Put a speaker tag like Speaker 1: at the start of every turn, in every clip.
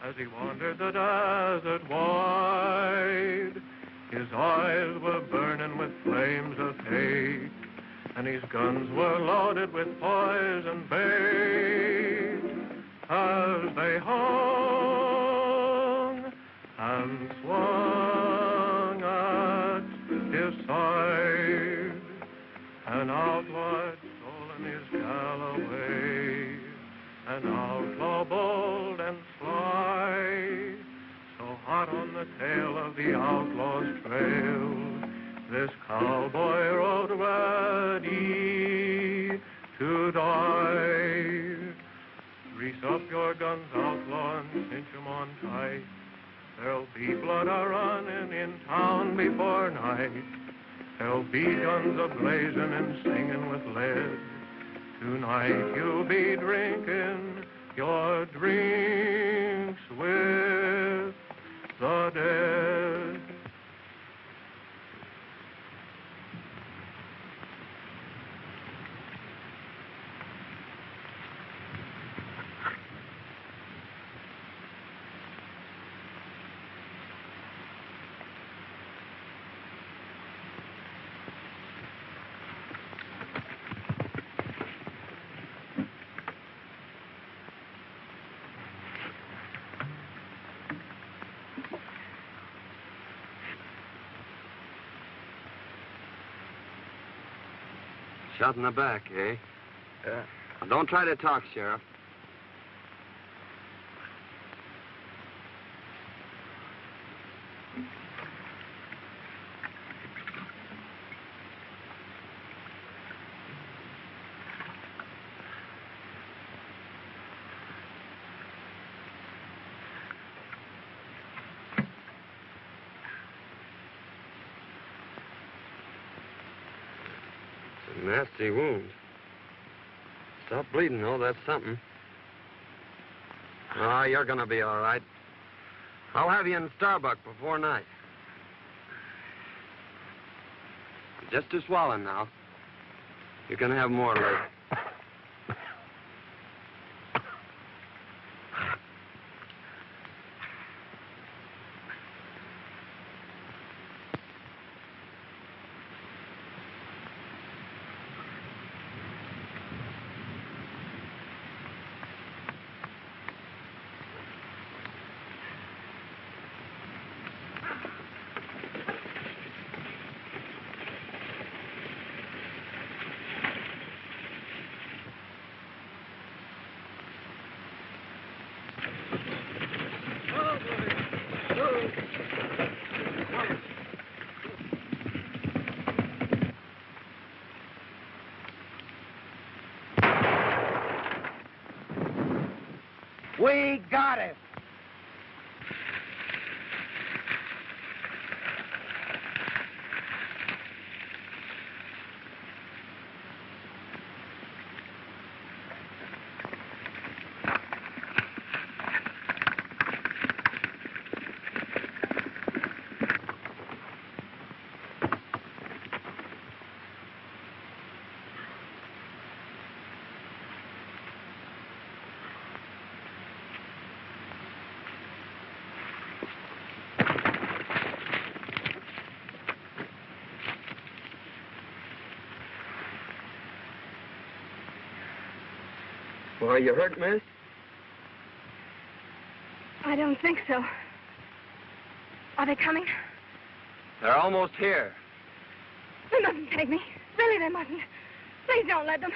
Speaker 1: As he wandered the desert wide, his eyes were burning with flames of hate, and his guns were loaded with poison bait. As they hung and swung at his side, an outlaw had stolen his Galloway, an outlaw bold and sly, so hot on the tail of the outlaw's trail, this cowboy rode ready to die. Grease up your guns, outlaw, and cinch 'em on tight. There'll be blood a-running in town before night. There'll be guns a-blazing and singing with lead. Tonight you'll be drinking your drinks with the dead.
Speaker 2: Shot in the back, eh?
Speaker 1: Yeah.
Speaker 2: Well, don't try to talk, Sheriff. Nasty wound. Stop bleeding, though. That's something. Oh, you're gonna be all right. I'll have you in Starbuck before night. Just a swallowing now. You can have more later.
Speaker 3: We got it.
Speaker 2: Well, are you hurt, miss?
Speaker 4: I don't think so. Are they coming?
Speaker 2: They're almost here.
Speaker 4: They mustn't take me. Really, they mustn't. Please don't let them.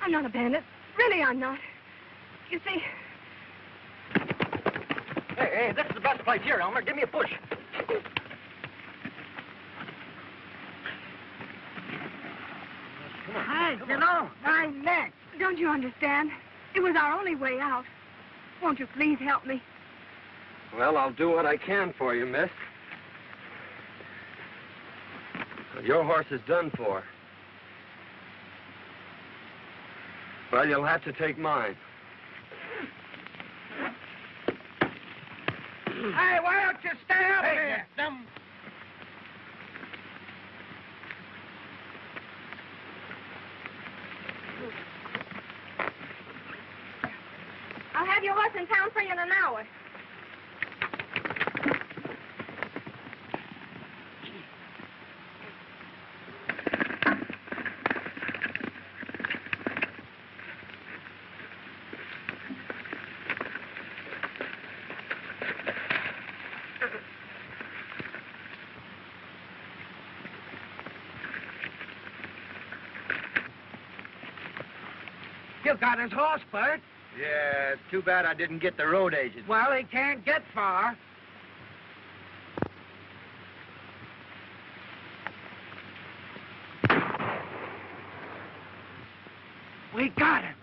Speaker 4: I'm not a bandit. Really, I'm not. You see...
Speaker 3: Hey, Hey, this is the best place here, Elmer. Give me a push. Hey, get on. My neck.
Speaker 4: Don't you understand? It was our only way out. Won't you please help me?
Speaker 2: Well, I'll do what I can for you, miss. Your horse is done for. Well, you'll have to take mine.
Speaker 3: Hey, why don't you stay up here?
Speaker 4: I'll have your horse in town for you in an hour.
Speaker 3: You got his horse, Bert.
Speaker 5: Yeah, it's too bad I didn't get the road agent.
Speaker 3: Well, he can't get far. We got him.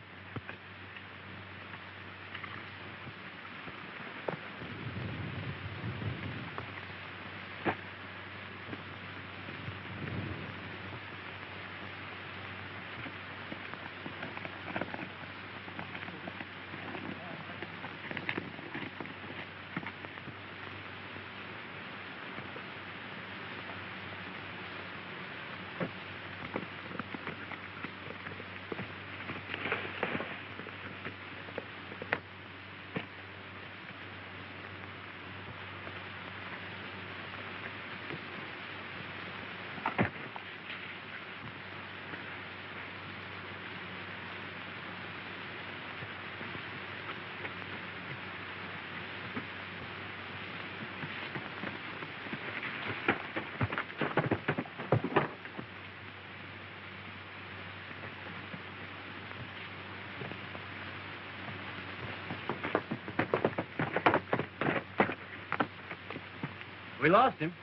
Speaker 5: We lost him.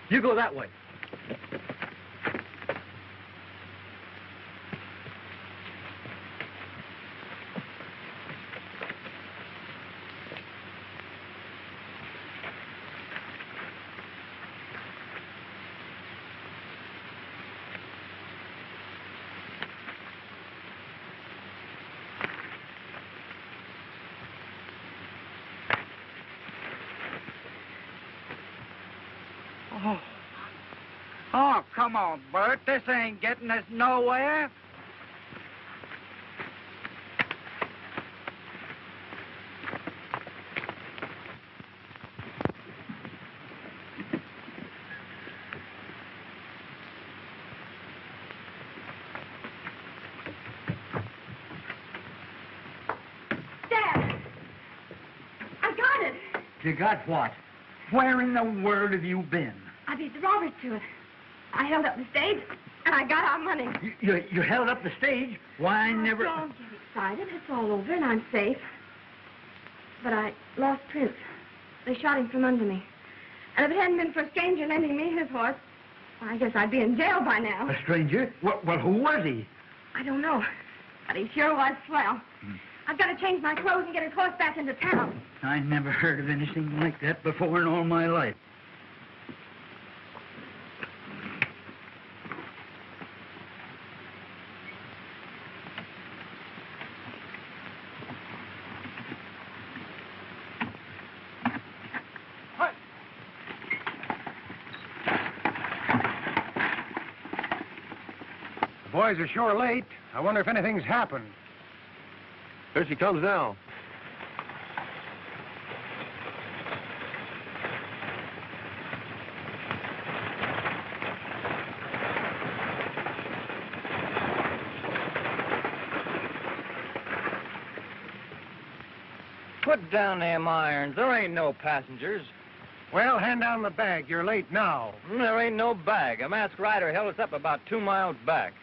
Speaker 5: You go that way.
Speaker 3: Oh, come on, Bert. This ain't getting us nowhere.
Speaker 4: Dad! I got it!
Speaker 3: You got what? Where in the world have you been?
Speaker 4: I beat the robbers to it. I held up the stage, and I got our money.
Speaker 3: You held up the stage? Why, I never...
Speaker 4: Don't get excited. It's all over, and I'm safe. But I lost Prince. They shot him from under me. And if it hadn't been for a stranger lending me his horse, I guess I'd be in jail by now.
Speaker 3: A stranger? Well, who was he?
Speaker 4: I don't know. But he sure was swell. I've got to change my clothes and get his horse back into town.
Speaker 3: I never heard of anything like that before in all my life.
Speaker 5: The boys are sure late. I wonder if anything's happened. Here she comes now.
Speaker 3: Put down them irons. There ain't no passengers.
Speaker 5: Well, hand down the bag. You're late now.
Speaker 3: There ain't no bag. A masked rider held us up about 2 miles back.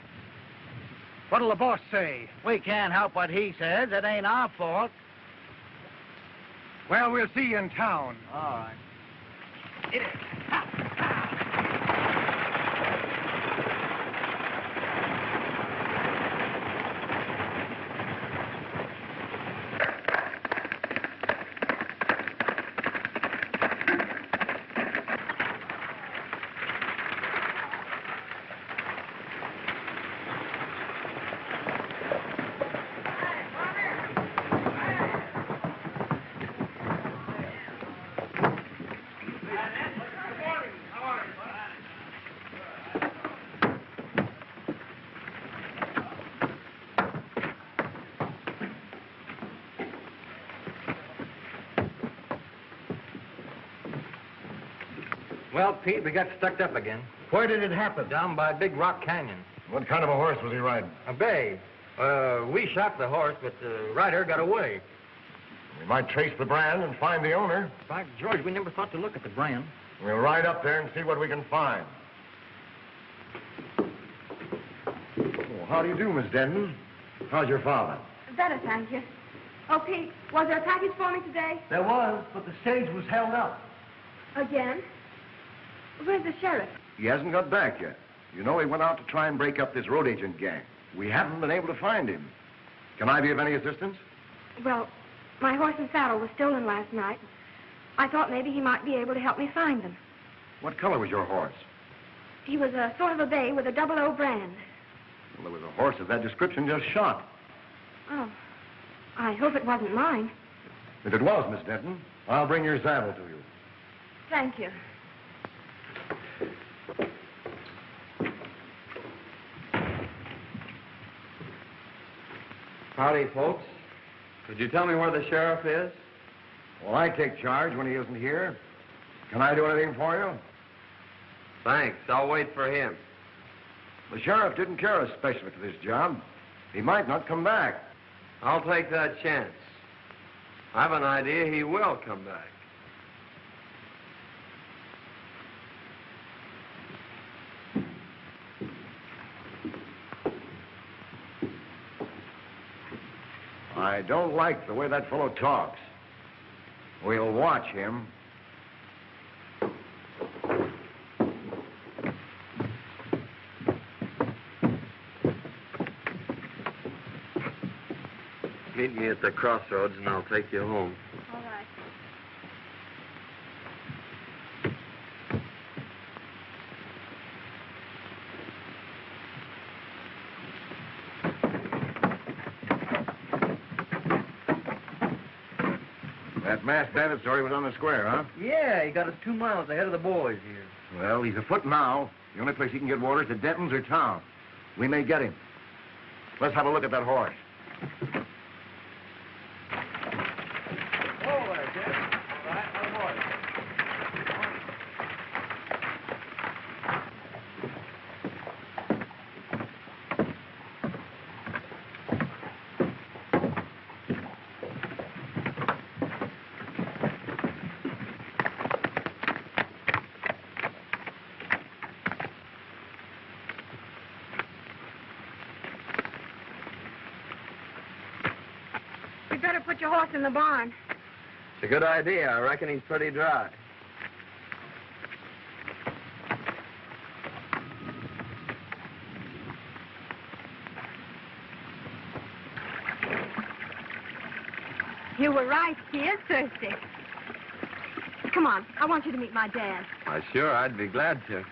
Speaker 5: What'll the boss say?
Speaker 3: We can't help what he says. It ain't our fault.
Speaker 5: Well, we'll see you in town.
Speaker 3: All right. It is.
Speaker 6: Well, Pete, we got stuck up again.
Speaker 5: Where did it happen?
Speaker 6: Down by Big Rock Canyon.
Speaker 5: What kind of a horse was he riding?
Speaker 6: A bay. We shot the horse, but the rider got away.
Speaker 5: We might trace the brand and find the owner.
Speaker 6: By George, we never thought to look at the brand.
Speaker 5: We'll ride up there and see what we can find. Oh, how do you do, Miss Denton? How's your father?
Speaker 4: Better, thank you. Oh, Pete, was there a package for me today?
Speaker 3: There was, but the stage was held up.
Speaker 4: Again? Where's the sheriff?
Speaker 5: He hasn't got back yet. You know, he went out to try and break up this road agent gang. We haven't been able to find him. Can I be of any assistance?
Speaker 4: Well, my horse and saddle was stolen last night. I thought maybe he might be able to help me find them.
Speaker 5: What color was your horse?
Speaker 4: He was a sort of a bay with a 00 brand.
Speaker 5: Well, there was a horse of that description just shot.
Speaker 4: Oh, I hope it wasn't mine.
Speaker 5: If it was, Miss Denton, I'll bring your saddle to you.
Speaker 4: Thank you.
Speaker 2: Howdy, folks. Could you tell me where the sheriff is?
Speaker 5: Well, I take charge when he isn't here. Can I do anything for you?
Speaker 2: Thanks. I'll wait for him.
Speaker 5: The sheriff didn't care especially for this job. He might not come back.
Speaker 2: I'll take that chance. I've an idea he will come back.
Speaker 5: I don't like the way that fellow talks. We'll watch him.
Speaker 2: Meet me at the crossroads and I'll take you home.
Speaker 4: All right.
Speaker 5: That masked bandit story was on the square, huh?
Speaker 3: Yeah, he got us 2 miles ahead of the boys here.
Speaker 5: Well, he's afoot now. The only place he can get water is at Denton's or town. We may get him. Let's have a look at that horse.
Speaker 4: You'd better put your horse in the barn.
Speaker 2: It's a good idea. I reckon he's pretty dry.
Speaker 4: You were right. He is thirsty. Come on. I want you to meet my dad.
Speaker 2: Why, sure, I'd be glad to.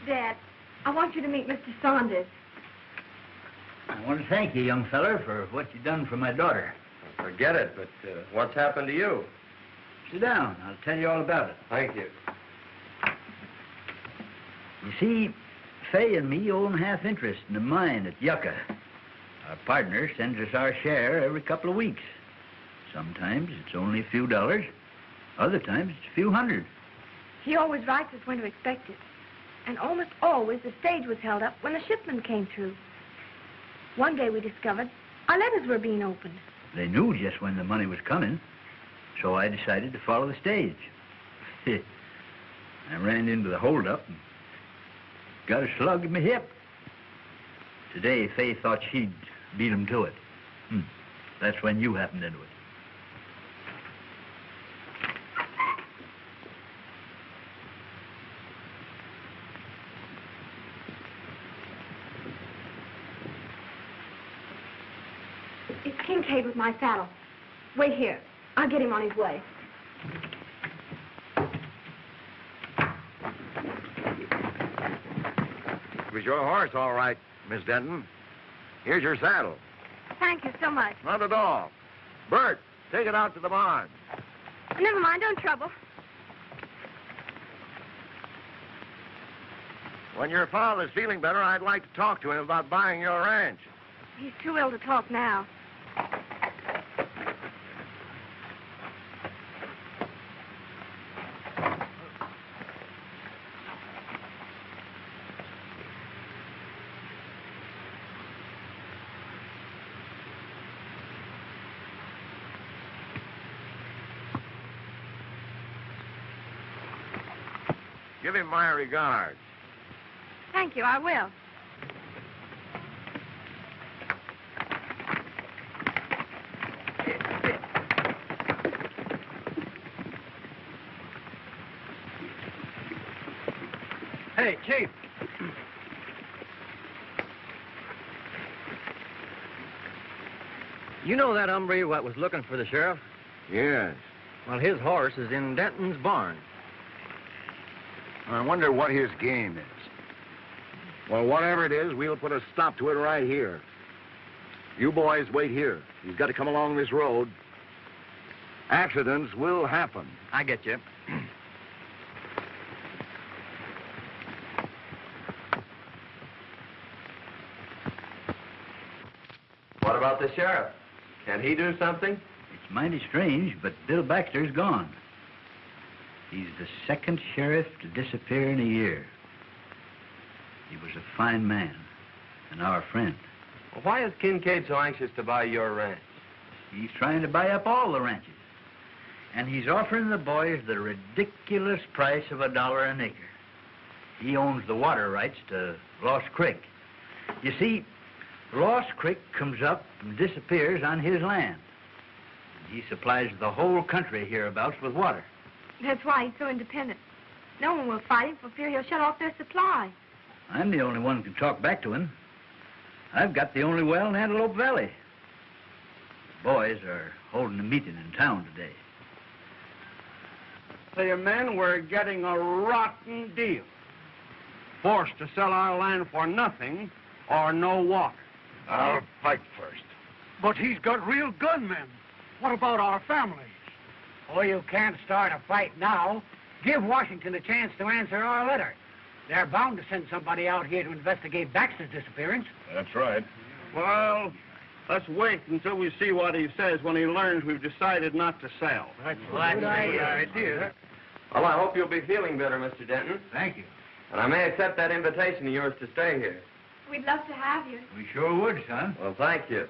Speaker 4: Dad, I want you to meet Mr. Saunders.
Speaker 3: I want to thank you, young feller, for what you've done for my daughter.
Speaker 2: Forget it, but what's happened to you?
Speaker 3: Sit down. I'll tell you all about it.
Speaker 2: Thank you.
Speaker 3: You see, Fay and me own half interest in the mine at Yucca. Our partner sends us our share every couple of weeks. Sometimes it's only a few dollars. Other times it's a few hundred.
Speaker 4: He always writes us when to expect it. And almost always the stage was held up when the shipment came through. One day we discovered our letters were being opened.
Speaker 3: They knew just when the money was coming, so I decided to follow the stage. I ran into the holdup and got a slug in my hip. Today, Fay thought she'd beat him to it. That's when you happened into it.
Speaker 4: It's Kincaid with my saddle. Wait here. I'll get him on his way.
Speaker 5: It was your horse, all right, Miss Denton. Here's your saddle.
Speaker 4: Thank you so much.
Speaker 5: Not at all. Bert, take it out to the barn.
Speaker 4: Never mind, don't trouble.
Speaker 5: When your father's feeling better, I'd like to talk to him about buying your ranch.
Speaker 4: He's too ill to talk now.
Speaker 5: Give him my regards.
Speaker 4: Thank you, I will.
Speaker 6: Hey, Chief. You know that hombre what was looking for the sheriff?
Speaker 5: Yes.
Speaker 6: Well, his horse is in Denton's barn.
Speaker 5: I wonder what his game is. Well, whatever it is, we'll put a stop to it right here. You boys wait here. He's got to come along this road. Accidents will happen.
Speaker 6: I get you.
Speaker 2: What about the sheriff? Can he do something?
Speaker 3: It's mighty strange, but Bill Baxter's gone. He's the second sheriff to disappear in a year. He was a fine man and our friend.
Speaker 2: Well, why is Kincaid so anxious to buy your ranch?
Speaker 3: He's trying to buy up all the ranches. And he's offering the boys the ridiculous price of $1 an acre. He owns the water rights to Lost Creek. You see, Lost Creek comes up and disappears on his land. He supplies the whole country hereabouts with water.
Speaker 4: That's why he's so independent. No one will fight him for fear he'll shut off their supply.
Speaker 3: I'm the only one who can talk back to him. I've got the only well in Antelope Valley. The boys are holding a meeting in town today.
Speaker 7: The men were getting a rotten deal. Forced to sell our land for nothing or no water.
Speaker 5: I'll fight first.
Speaker 7: But he's got real gunmen. What about our families?
Speaker 8: Oh, you can't start a fight now. Give Washington a chance to answer our letter. They're bound to send somebody out here to investigate Baxter's disappearance.
Speaker 5: That's right.
Speaker 7: Well, let's wait until we see what he says when he learns we've decided not to sell.
Speaker 8: That's a good
Speaker 7: idea.
Speaker 2: Well, I hope you'll be feeling better, Mr. Denton.
Speaker 3: Thank you.
Speaker 2: And I may accept that invitation of yours to stay here.
Speaker 4: We'd love to have you.
Speaker 3: We sure would, son.
Speaker 2: Well, thank you.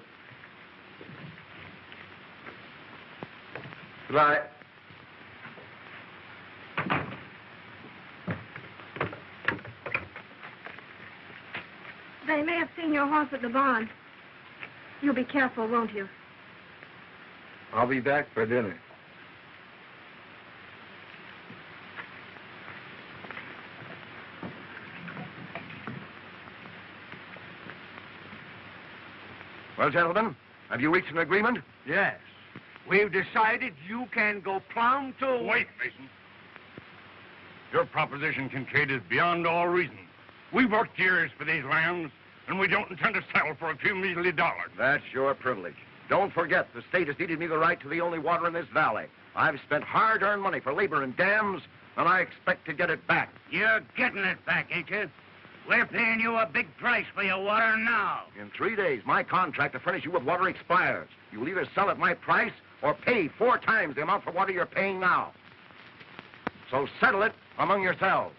Speaker 2: Goodbye.
Speaker 4: They may have seen your horse at the barn. You'll be careful, won't you?
Speaker 2: I'll be back for dinner.
Speaker 5: Well, gentlemen, have you reached an agreement?
Speaker 7: Yes. We've decided you can go plumb to...
Speaker 9: Wait, Mason. Your proposition, Kincaid, is beyond all reason. We've worked years for these lands, and we don't intend to settle for a few measly dollars.
Speaker 5: That's your privilege. Don't forget, the state has ceded me the right to the only water in this valley. I've spent hard-earned money for labor and dams, and I expect to get it back.
Speaker 8: You're getting it back, ain't you? We're paying you a big price for your water now.
Speaker 5: In 3 days, my contract to furnish you with water expires. You'll either sell at my price or pay 4 times the amount for water you're paying now. So settle it among yourselves.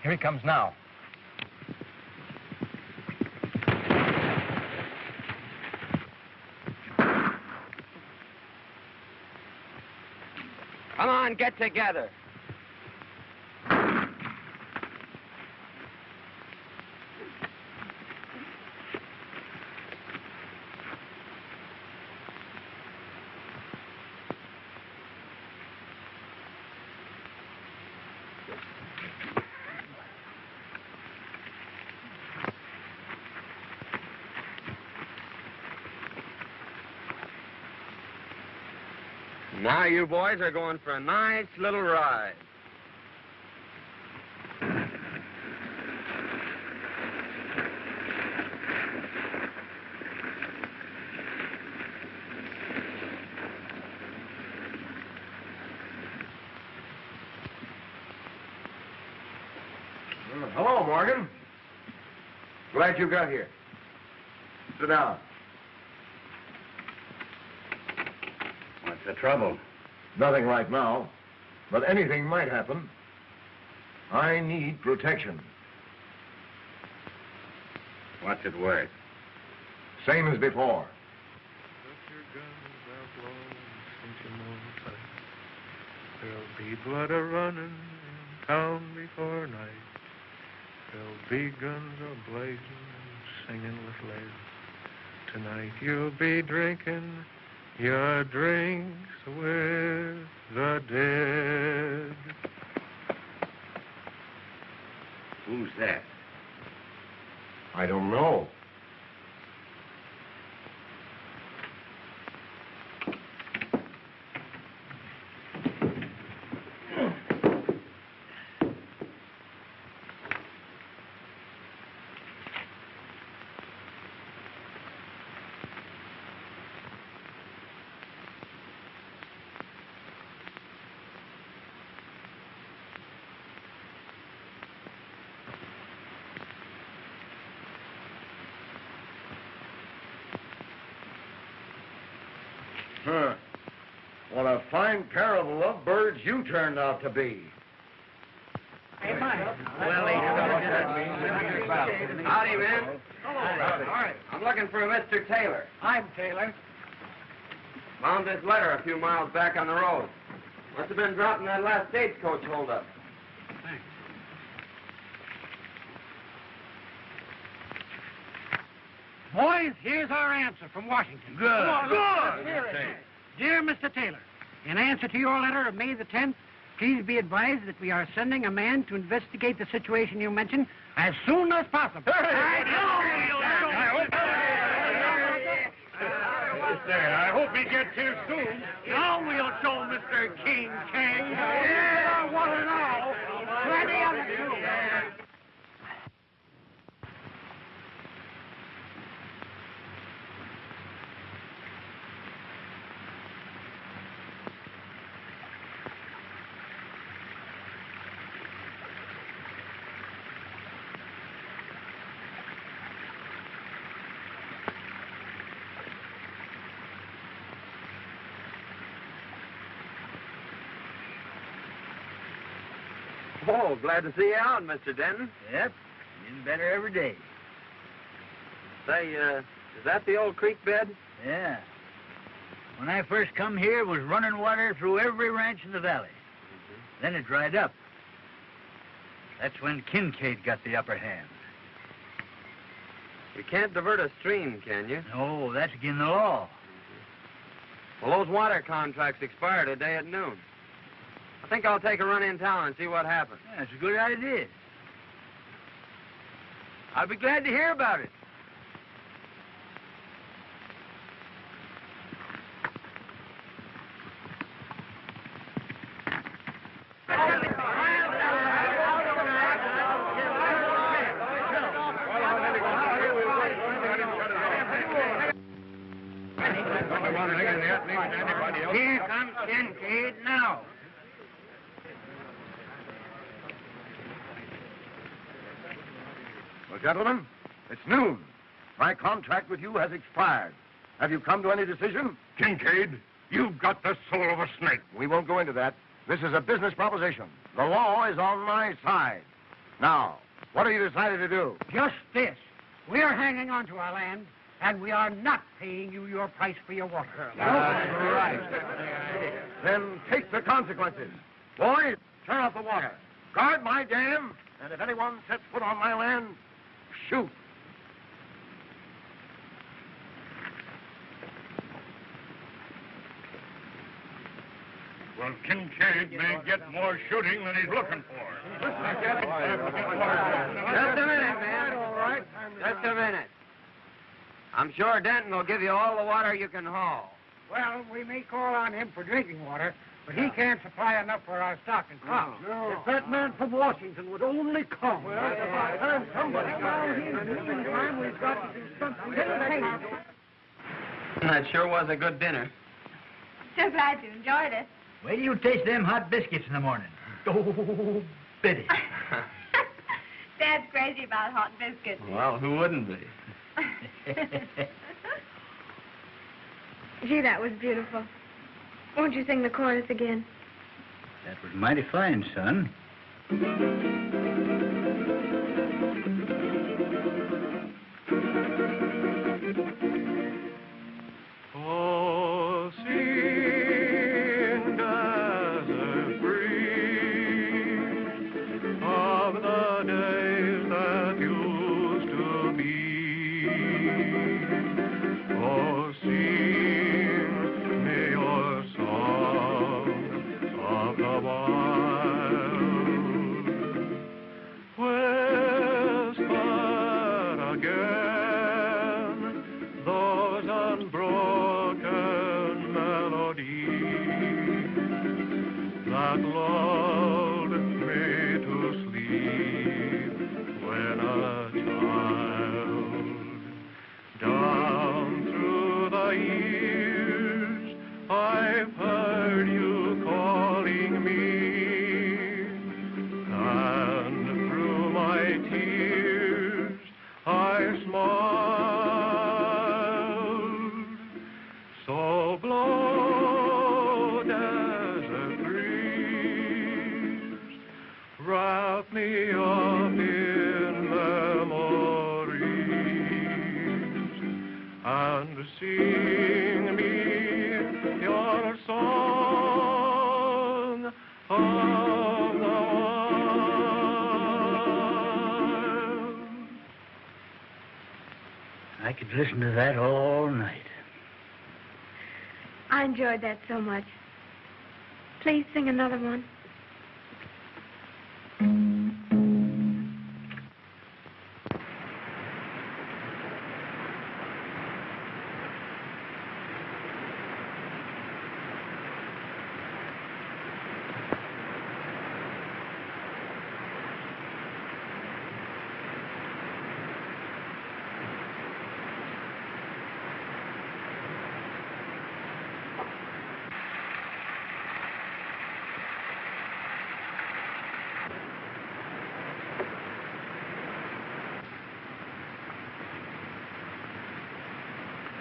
Speaker 6: Here he comes now.
Speaker 2: Come on, get together. Now you boys are going for a nice little ride.
Speaker 5: Hello, Morgan. Glad you got here. Sit down.
Speaker 6: What's the trouble?
Speaker 5: Nothing right now, but anything might happen. I need protection.
Speaker 6: What's it worth?
Speaker 5: Same as before.
Speaker 1: Put your guns out low and cinch 'em on tight. There'll be blood a-running in town before night. There'll be guns a-blazing and singing with lead. Tonight you'll be drinking your drinks with the dead.
Speaker 6: Who's that?
Speaker 5: I don't know. Huh. What a fine pair of lovebirds you turned out to be.
Speaker 8: Hey, Mike.
Speaker 2: Howdy, man.
Speaker 8: Howdy.
Speaker 2: I'm looking for a Mr. Taylor.
Speaker 8: I'm Taylor.
Speaker 2: Found this letter a few miles back on the road. Must have been dropped in that last stagecoach holdup.
Speaker 8: Thanks. Boys, here's our answer from Washington.
Speaker 6: Good.
Speaker 8: Come on,
Speaker 6: Good.
Speaker 8: Here it is. Dear Mr. Taylor, in answer to your letter of May the 10th, please be advised that we are sending a man to investigate the situation you mentioned as soon as possible.
Speaker 9: I hope he gets here soon.
Speaker 8: Now we'll show Mr. King King. Yeah, one and all. Plenty of it, too.
Speaker 2: Oh, glad to see you out, Mr. Denton.
Speaker 3: Yep, getting better every day.
Speaker 2: Say, is that the old creek bed?
Speaker 3: Yeah. When I first come here, it was running water through every ranch in the valley. Then it dried up. That's when Kincaid got the upper hand.
Speaker 2: You can't divert a stream, can you?
Speaker 3: No, that's against the law.
Speaker 2: Well, those water contracts expire today at noon. I think I'll take a run in town and see what happens.
Speaker 3: Yeah, that's a good idea.
Speaker 2: I'll be glad to hear about it.
Speaker 8: Here comes Kincaid now.
Speaker 5: Well, gentlemen, it's noon. My contract with you has expired. Have you come to any decision?
Speaker 9: Kincaid, you've got the soul of a snake.
Speaker 5: We won't go into that. This is a business proposition. The law is on my side. Now, what have you decided to do?
Speaker 8: Just this. We're hanging on to our land, and we are not paying you your price for your water.
Speaker 5: That's right. Then take the consequences. Boys, turn off the water. Guard my dam, and if anyone sets foot on my land, shoot.
Speaker 9: Well, Kincaid may get more shooting than he's looking for.
Speaker 2: Just a minute, man. All right. Just a minute. I'm sure Denton will give you all the water you can haul.
Speaker 8: Well, we may call on him for drinking water, but he can't supply enough for our stock and crop.
Speaker 7: No. If that man from Washington would only come.
Speaker 8: Well, it's about time somebody got here. In the meantime, we've got to do something.
Speaker 2: That sure was a good dinner.
Speaker 4: So glad you enjoyed it.
Speaker 3: Wait till you taste them hot biscuits in the morning. Oh, Biddy.
Speaker 4: Dad's crazy about hot biscuits.
Speaker 2: Well, who wouldn't be?
Speaker 4: Gee, that was beautiful. Won't you sing the chorus again?
Speaker 3: That was mighty fine, son.
Speaker 1: Oh, sing, desert breeze, of the days that used to be. Oh, sing me your song of the wild. Whisper again those unbroken melodies that lulled me to sleep when a child. Down through the years, I've heard you calling me, and through my tears, I smiled. So blow, desert breeze, wrap me up in memories, and sing me your song of the wild.
Speaker 3: I could listen to that all night.
Speaker 4: I enjoyed that so much. Please sing another one.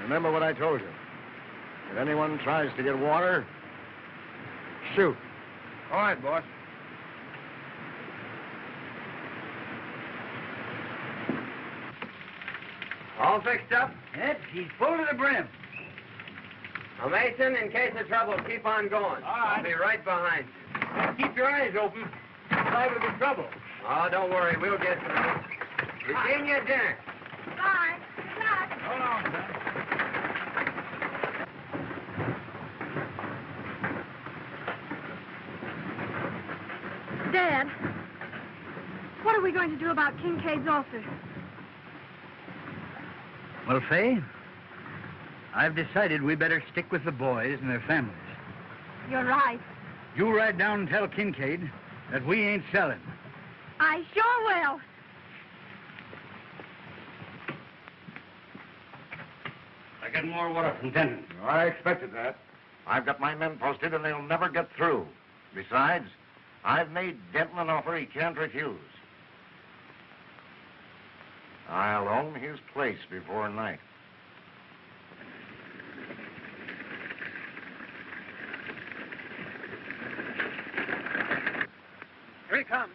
Speaker 5: Remember what I told you. If anyone tries to get water, shoot.
Speaker 7: All right, boss.
Speaker 2: All fixed up?
Speaker 3: Yes, he's full to the brim.
Speaker 2: Now, Mason, in case of trouble, keep on going.
Speaker 8: All right.
Speaker 2: I'll be right behind you.
Speaker 8: Keep your eyes open. Liable to be trouble.
Speaker 2: Oh, don't worry. We'll get through. Virginia, dinner.
Speaker 4: Bye. Good luck.
Speaker 8: Hold on, son.
Speaker 4: Dad, what are we going to do about Kincaid's ulcer?
Speaker 3: Well, Fay, I've decided we better stick with the boys and their families.
Speaker 4: You're right.
Speaker 3: You ride down and tell Kincaid that we ain't selling.
Speaker 4: I sure will.
Speaker 7: I get more water from Denton.
Speaker 5: I expected that. I've got my men posted, and they'll never get through. Besides, I've made Denton an offer he can't refuse. I'll own his place before night.
Speaker 8: Here he comes.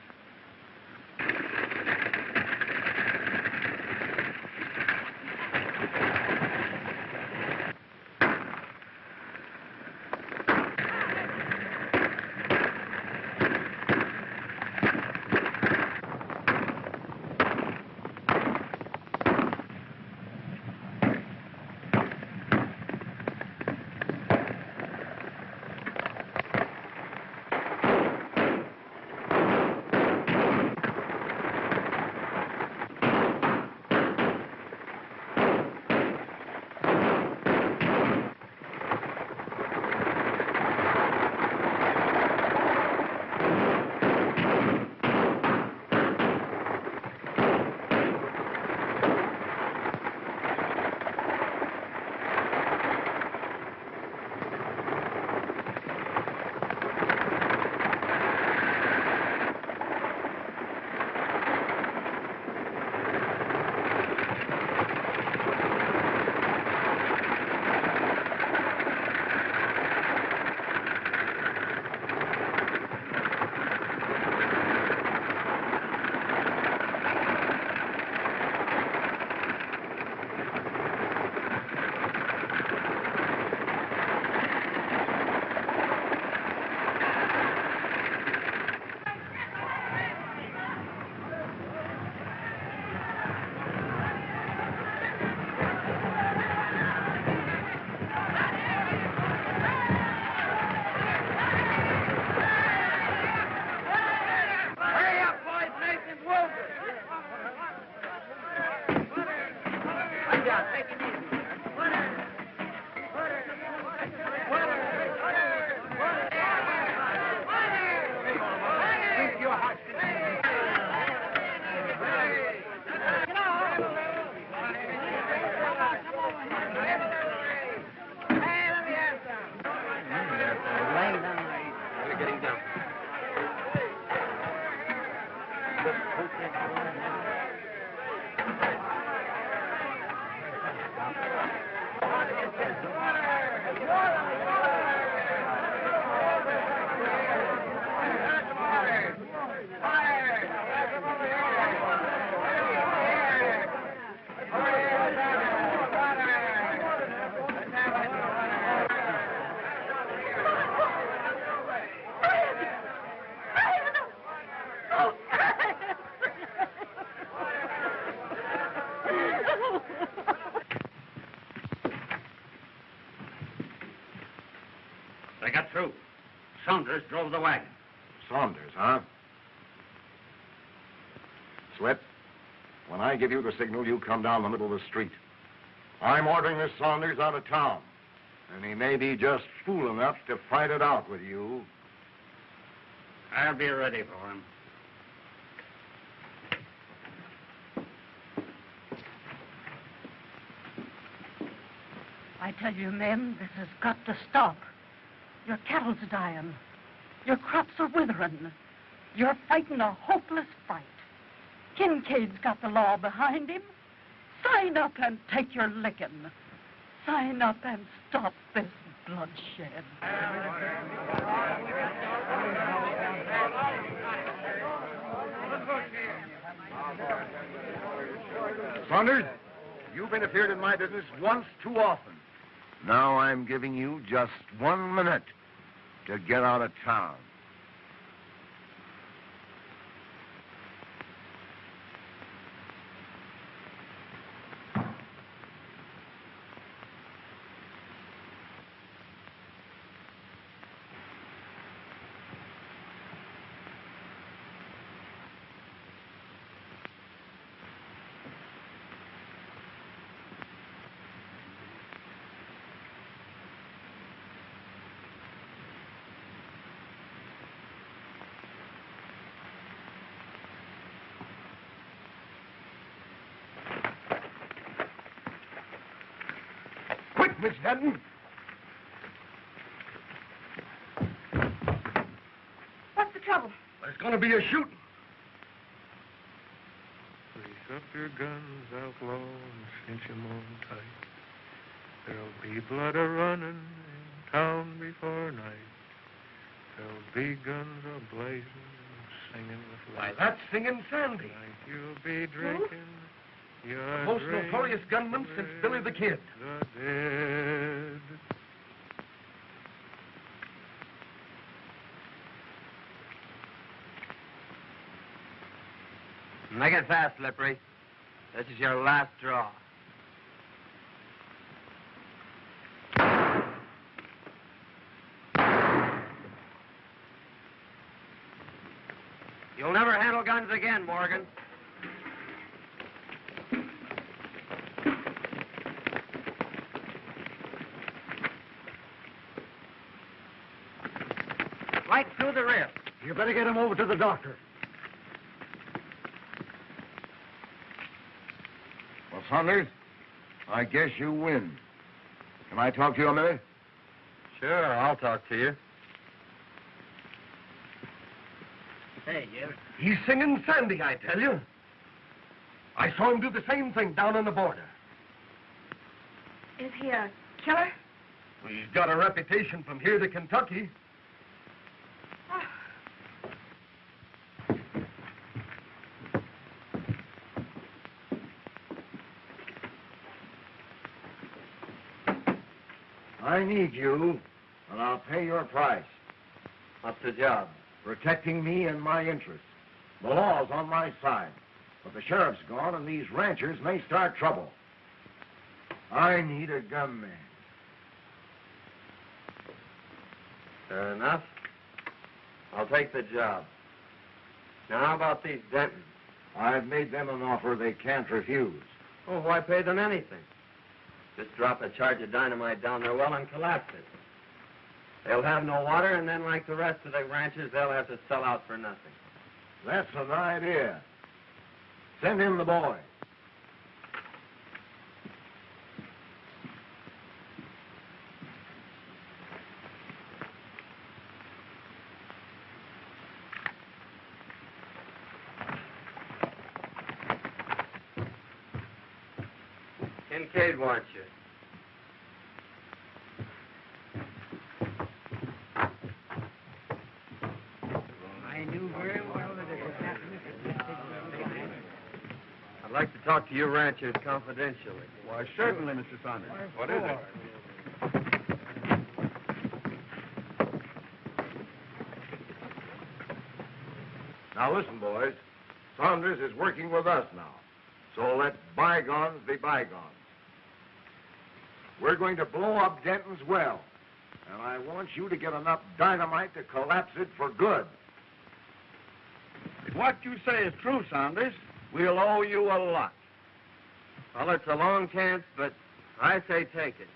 Speaker 7: They got through. Saunders drove the wagon.
Speaker 5: Saunders, huh? Sweat, when I give you the signal, you come down the middle of the street. I'm ordering this Saunders out of town, and he may be just fool enough to fight it out with you.
Speaker 7: I'll be ready for him.
Speaker 10: I tell you, men, this has got to stop. Your cattle's dying. Your crops are withering. You're fighting a hopeless fight. Kincaid's got the law behind him. Sign up and take your licking. Sign up and stop this bloodshed.
Speaker 5: Saunders, you've interfered in my business once too often. Now I'm giving you just 1 minute to get out of town. Miss Denton.
Speaker 4: What's the trouble?
Speaker 5: There's going to be a shooting.
Speaker 1: Grease up your guns, outlaw, and cinch 'em on tight. There'll be blood a-running in town before night. There'll be guns a-blazing, singing with
Speaker 5: Why,
Speaker 1: light.
Speaker 5: that's Singin Sandy.
Speaker 1: Tonight you'll be drinking.
Speaker 5: The most notorious gunman since Billy the Kid.
Speaker 1: The dead.
Speaker 2: Make it fast, Slippery. This is your last draw. You'll never handle guns again, Morgan. Right through the rib.
Speaker 5: You better get him over to the doctor. Well, Saunders, I guess you win. Can I talk to you a minute?
Speaker 2: Sure, I'll talk to you.
Speaker 8: Hey, Jeff.
Speaker 5: He's Singin Sandy, I tell you. I saw him do the same thing down on the border.
Speaker 4: Is he a killer?
Speaker 5: Well, he's got a reputation from here to Kentucky. I need you, and I'll pay your price.
Speaker 2: What's the job?
Speaker 5: Protecting me and my interests. The law's on my side, but the sheriff's gone, and these ranchers may start trouble. I need a gunman.
Speaker 2: Fair enough. I'll take the job. Now, how about these Dentons?
Speaker 5: I've made them an offer they can't refuse.
Speaker 2: Oh, why pay them anything? Just drop a charge of dynamite down their well and collapse it. They'll have no water, and then, like the rest of the ranchers, they'll have to sell out for nothing.
Speaker 5: That's an idea. Send in the boy.
Speaker 2: Kincaid wants you.
Speaker 8: I knew very well that it was happening.
Speaker 2: I'd like to talk to you ranchers confidentially.
Speaker 7: Why, certainly, Mr. Saunders. What is it?
Speaker 5: Now listen, boys. Saunders is working with us now. So let bygones be bygones. We're going to blow up Denton's well. And I want you to get enough dynamite to collapse it for good.
Speaker 7: If what you say is true, Saunders, we'll owe you a lot.
Speaker 2: Well, it's a long chance, but I say take it.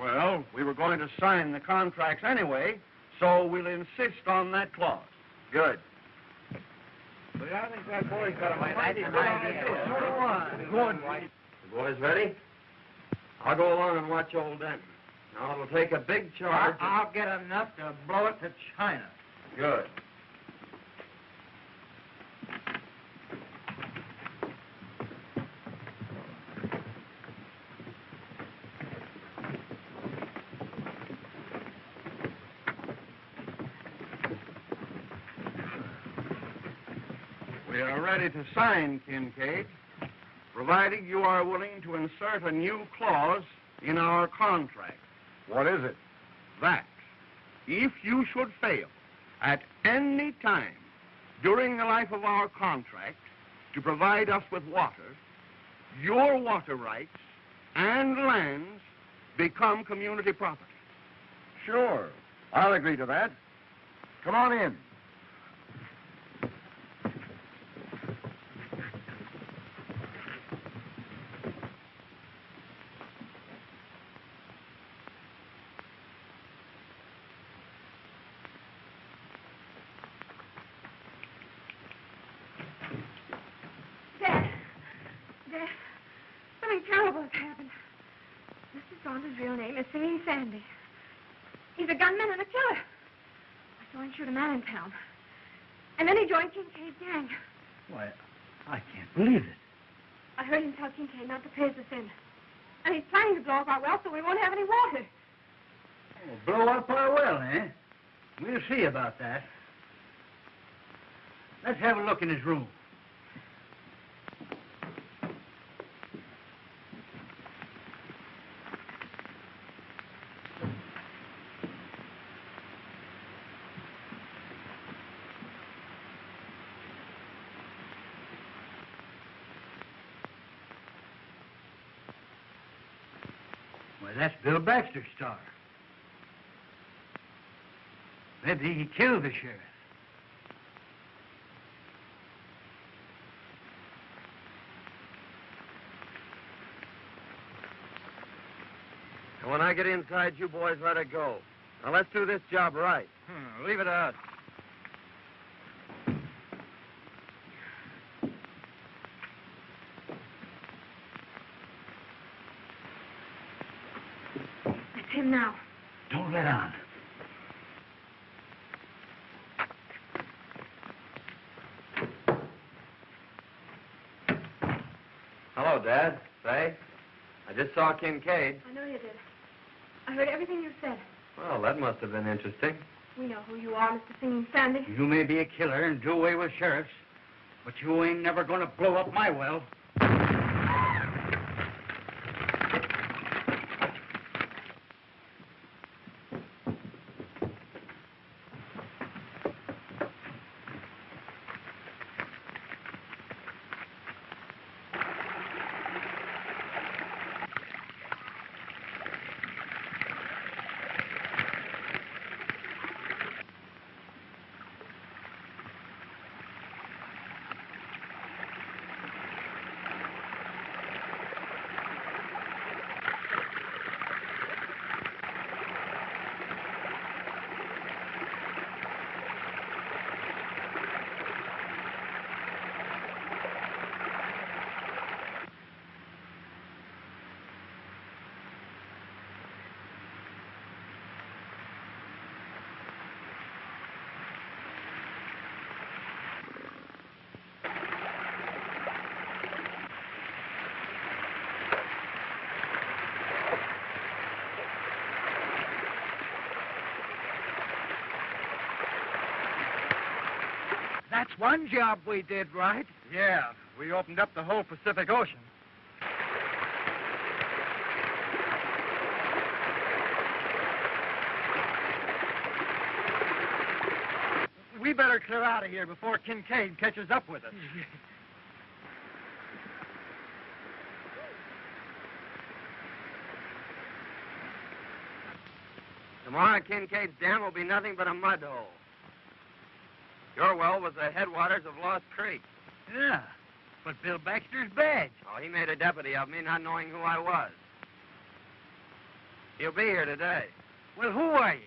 Speaker 7: Well, we were going to sign the contracts anyway, so we'll insist on that clause.
Speaker 2: Good.
Speaker 6: But I think that boy's got a
Speaker 8: Good.
Speaker 2: The boys ready? I'll go along and watch old Denton. Now, it'll take a big charge.
Speaker 6: I'll get enough to blow it to China.
Speaker 2: Good.
Speaker 7: We are ready to sign, Kincaid, provided you are willing to insert a new clause in our contract.
Speaker 5: What is it?
Speaker 7: That if you should fail at any time during the life of our contract to provide us with water, your water rights and lands become community property.
Speaker 5: Sure. I'll agree to that. Come on in.
Speaker 4: His real name is Singin Sandy. He's a gunman and a killer. I saw him shoot a man in town. And then he joined Kincaid's gang.
Speaker 3: Why, I can't believe it.
Speaker 4: I heard him tell Kincaid not to pay us in. And he's planning to blow up our well so we won't have any water.
Speaker 3: Oh, blow up our well, eh? We'll see about that. Let's have a look in his room. Why, that's Bill Baxter's star. Maybe he killed the sheriff.
Speaker 2: And when I get inside, you boys let it go. Now, let's do this job right.
Speaker 6: Leave it out.
Speaker 4: It's him now.
Speaker 3: Don't let on.
Speaker 2: Hello, Dad. Say, I just saw Kincaid.
Speaker 4: I know you did. I heard everything you said.
Speaker 2: Well, that must have been interesting.
Speaker 4: We know who you are, Mr. Singin Sandy.
Speaker 3: You may be a killer and do away with sheriffs, but you ain't never gonna blow up my well.
Speaker 6: That's one job we did right. Yeah, we opened up the whole Pacific Ocean. We better clear out of here before Kincaid catches up with us.
Speaker 2: Tomorrow, Kincaid's dam will be nothing but a mud hole. Your well was the headwaters of Lost Creek.
Speaker 3: Yeah, but Bill Baxter's badge.
Speaker 2: Oh, he made a deputy of me, not knowing who I was. He'll be here today.
Speaker 3: Well, who are you?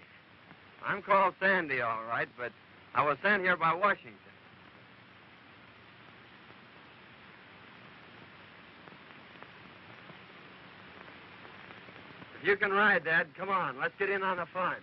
Speaker 2: I'm called Sandy, all right, but I was sent here by Washington. If you can ride, Dad, come on. Let's get in on the fun.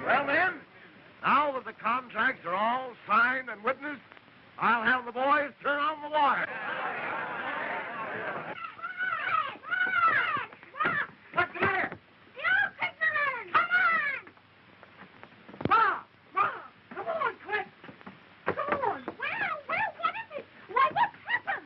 Speaker 5: Well, then, now that the contracts are all signed and witnessed, I'll have the boys turn on the water.
Speaker 8: What's the matter?
Speaker 4: You fishermen! Come on!
Speaker 8: Ma! Come on, quick!
Speaker 4: Come on! Well, what is it? Why, what's happened?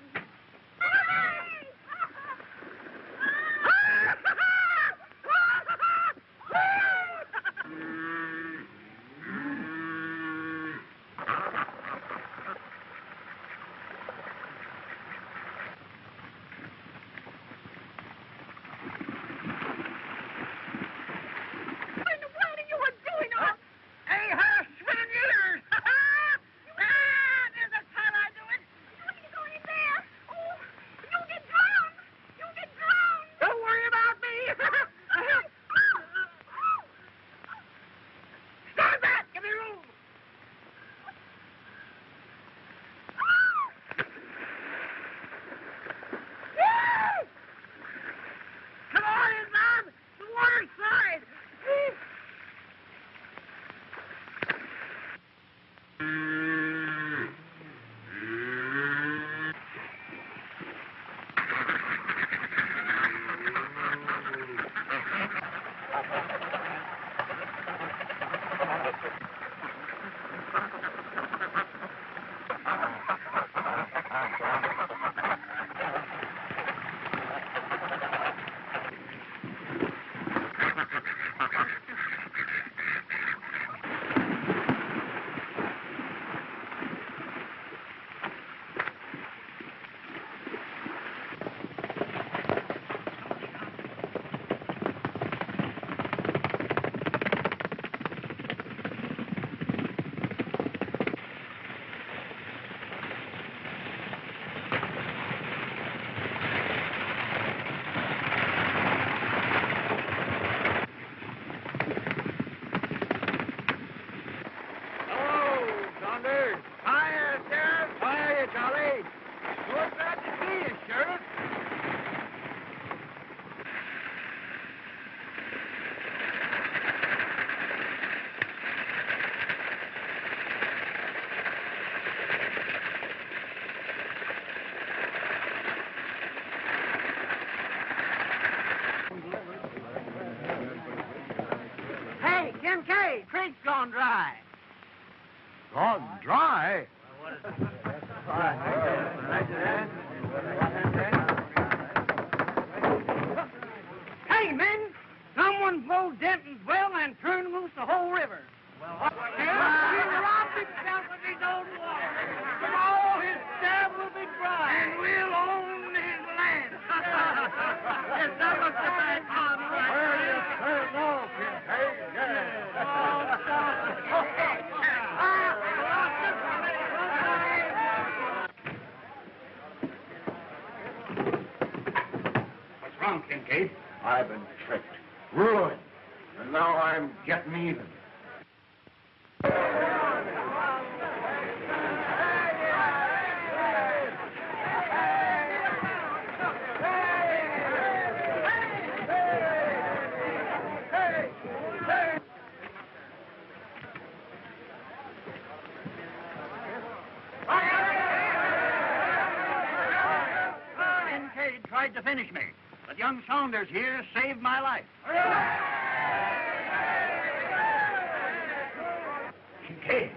Speaker 8: Kincaid, creek's gone dry.
Speaker 5: Gone dry?
Speaker 8: Hey, men! Someone pulled Denton's well and turned loose the whole river. Well, he robbed himself of his own water. But all his dam will be dry. And we'll own his land. Yes, that was the bad part.
Speaker 5: Where do you turn now, Kincaid?
Speaker 6: What's wrong, Kincaid?
Speaker 5: I've been tricked, ruined, and now I'm getting even.
Speaker 3: Kincaid tried to finish me, but young Saunders here saved my life. Kincaid!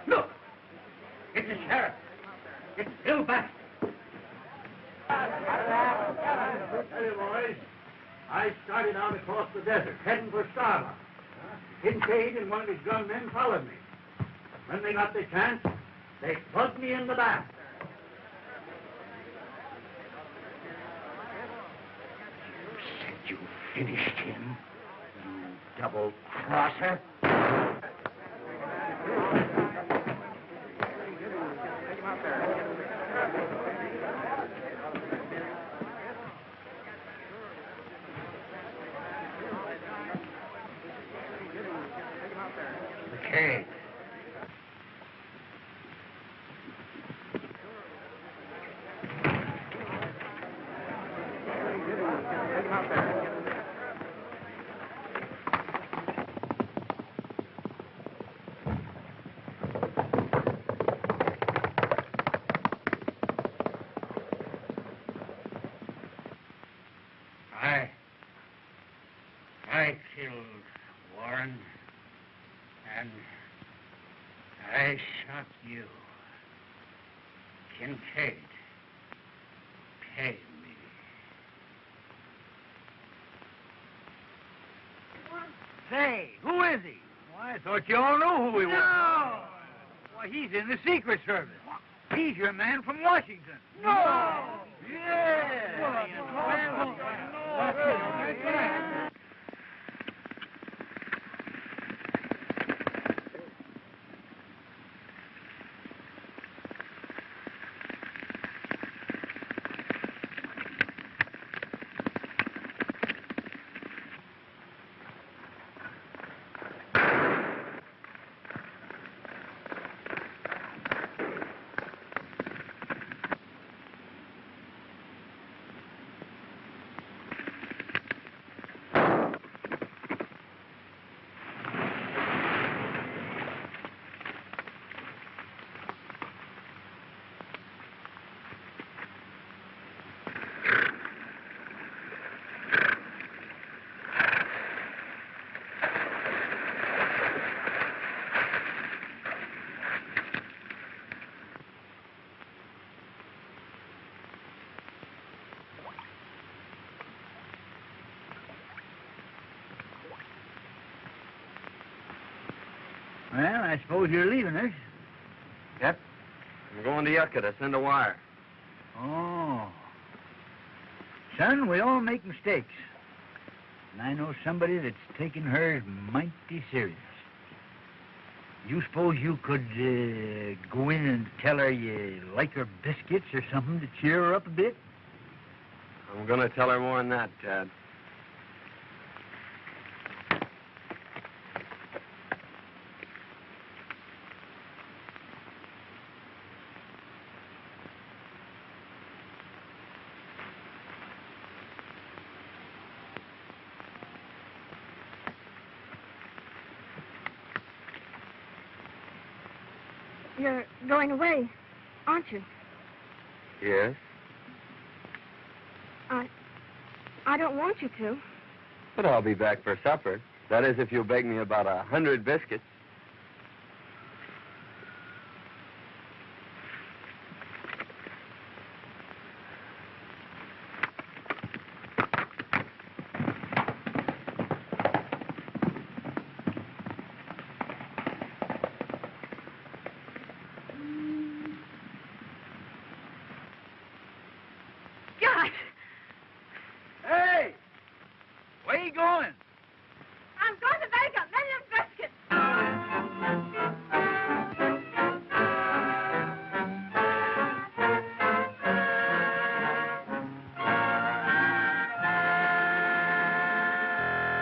Speaker 3: Look! It's the sheriff! It's Bill Baxter! Hey, boys. I started out across the desert, heading for Starbuck. Kincaid and one of his gunmen followed me. When they got the chance, they plugged me in the back. You finished him, you double-crosser. Okay. I killed Warren, and I shot you. Kincaid, pay me.
Speaker 6: Say, who is he?
Speaker 3: Well, I thought you all knew who he was.
Speaker 6: No!
Speaker 3: Why, he's in the Secret Service.
Speaker 6: He's your man from Washington.
Speaker 3: No!
Speaker 6: Yeah!
Speaker 3: Well, I suppose you're leaving us.
Speaker 2: Yep. I'm going to Yucca to send a wire.
Speaker 3: Oh. Son, we all make mistakes. And I know somebody that's taking hers mighty serious. You suppose you could go in and tell her you like her biscuits or something to cheer her up a bit?
Speaker 2: I'm going to tell her more than that, Dad.
Speaker 4: You're going away, aren't you?
Speaker 2: Yes?
Speaker 4: I don't want you to.
Speaker 2: But I'll be back for supper. That is, if you'll bake me about 100 biscuits.